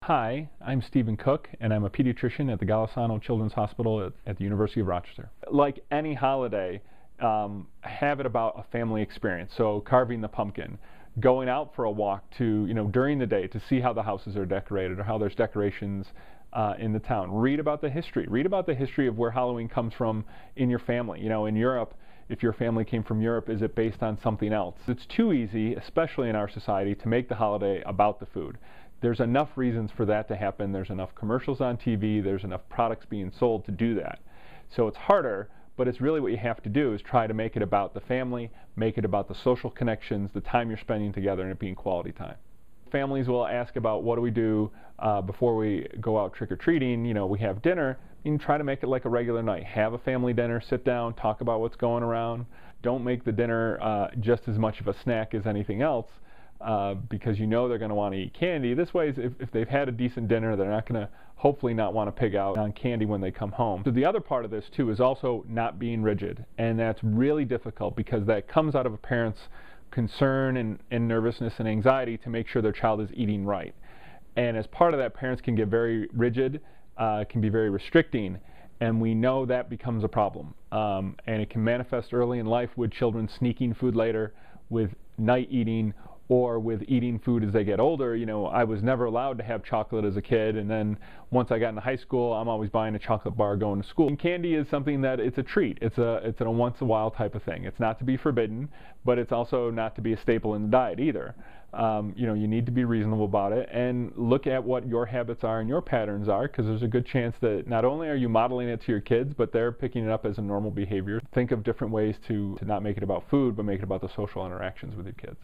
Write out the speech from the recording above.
Hi, I'm Stephen Cook, and I'm a pediatrician at the Golisano Children's Hospital at the University of Rochester. Like any holiday, have it about a family experience. So carving the pumpkin, going out for a walk during the day to see how the houses are decorated or how there's decorations in the town. Read about the history. Read about the history of where Halloween comes from in your family. In Europe, if your family came from Europe, is it based on something else? It's too easy, especially in our society, to make the holiday about the food. There's enough reasons for that to happen. There's enough commercials on TV. There's enough products being sold to do that. So it's harder, but it's really what you have to do is try to make it about the family, make it about the social connections, the time you're spending together, and it being quality time. Families will ask about what do we do before we go out trick-or-treating. We have dinner. You can try to make it like a regular night. Have a family dinner, sit down, talk about what's going around. Don't make the dinner just as much of a snack as anything else. Because they're going to want to eat candy. This way, if they've had a decent dinner, they're not going to hopefully not want to pig out on candy when they come home. So the other part of this too is also not being rigid, and that's really difficult because that comes out of a parent's concern and nervousness and anxiety to make sure their child is eating right. And as part of that, parents can get very rigid, can be very restricting, and we know that becomes a problem. And it can manifest early in life with children sneaking food later, with night eating, or with eating food as they get older. I was never allowed to have chocolate as a kid, and then once I got into high school, I'm always buying a chocolate bar going to school. And candy is something that it's a treat. It's a once a while type of thing. It's not to be forbidden, but it's also not to be a staple in the diet either. You need to be reasonable about it and look at what your habits are and your patterns are, because there's a good chance that not only are you modeling it to your kids, but they're picking it up as a normal behavior. Think of different ways to not make it about food, but make it about the social interactions with your kids.